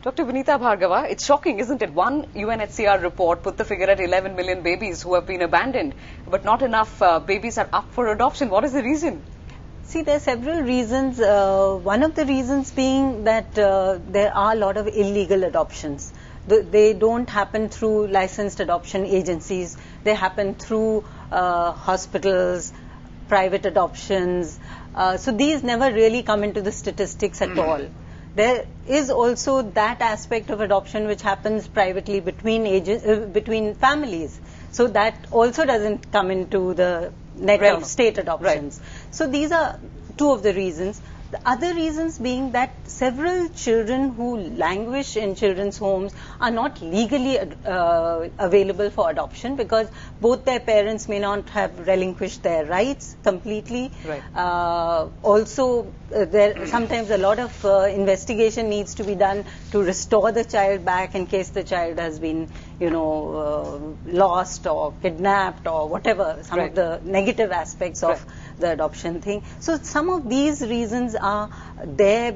Dr. Vinita Bhargava, it's shocking, isn't it? One UNHCR report put the figure at 11 million babies who have been abandoned, but not enough babies are up for adoption. What is the reason? See, there are several reasons. One of the reasons being that there are a lot of illegal adoptions. They don't happen through licensed adoption agencies. They happen through hospitals, private adoptions. So these never really come into the statistics at all. There is also that aspect of adoption which happens privately between families. So that also doesn't come into the net of state adoptions. Right. So these are two of the reasons. The other reasons being that several children who languish in children's homes are not legally available for adoption because both their parents may not have relinquished their rights completely. Right. Also, sometimes a lot of investigation needs to be done to restore the child back in case the child has been, lost or kidnapped or whatever, some of the negative aspects of the adoption thing. So some of these reasons are there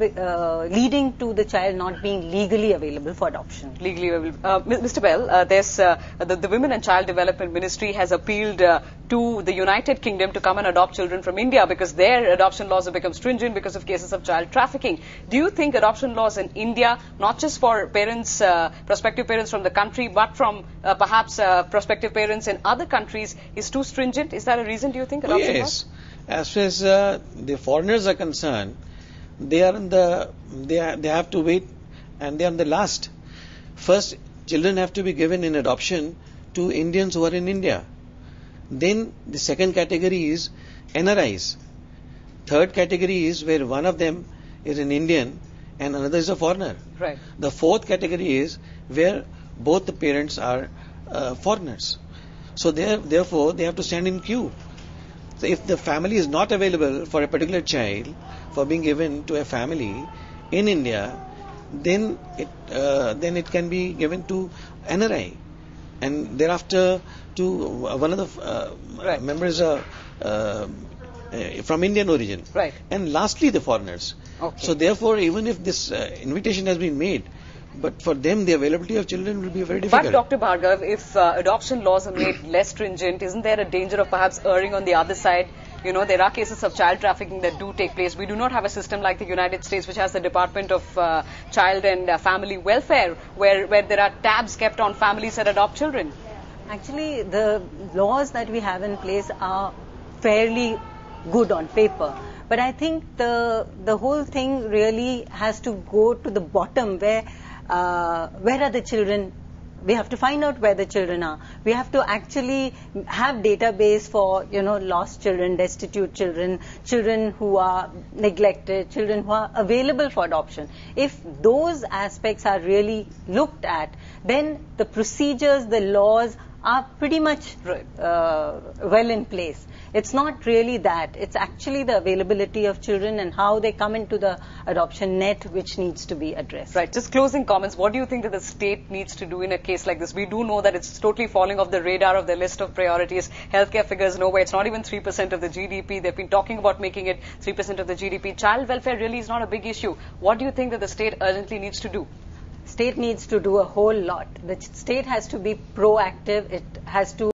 leading to the child not being legally available for adoption. Legally available. Mr. Bell, there's the Women and Child Development Ministry has appealed to the United Kingdom to come and adopt children from India because their adoption laws have become stringent because of cases of child trafficking. Do you think adoption laws in India, not just for parents, prospective parents from the country, but from perhaps prospective parents in other countries is too stringent? Is that a reason, do you think, adoption laws? As far as the foreigners are concerned, they are they have to wait, and they are the last. First, children have to be given in adoption to Indians who are in India. Then the second category is NRIs. Third category is where one of them is an Indian and another is a foreigner. Right. The fourth category is where both the parents are foreigners. So therefore they have to stand in queue. So if the family is not available for a particular child for being given to a family in India, then it can be given to NRI, and thereafter to one of the members from Indian origin, right, and lastly the foreigners. Okay. So therefore, even if this invitation has been made, but for them the availability of children will be very difficult. But Dr. Bhargav, if adoption laws are made less stringent, isn't there a danger of perhaps erring on the other side? There are cases of child trafficking that do take place. We do not have a system like the United States, which has the Department of Child and Family Welfare, where there are tabs kept on families that adopt children. Actually, the laws that we have in place are fairly good on paper. But I think the whole thing really has to go to the bottom where are the children. We have to find out where the children are. We have to actually have database for, lost children, destitute children, children who are neglected, children who are available for adoption. If those aspects are really looked at, then the procedures, the laws are pretty much well in place. It's not really that. It's actually the availability of children and how they come into the adoption net which needs to be addressed. Right. Just closing comments. What do you think that the state needs to do in a case like this? We do know that it's totally falling off the radar of their list of priorities. Healthcare figures nowhere. It's not even 3% of the GDP. They've been talking about making it 3% of the GDP. Child welfare really is not a big issue. What do you think that the state urgently needs to do? State needs to do a whole lot. The state has to be proactive. It has to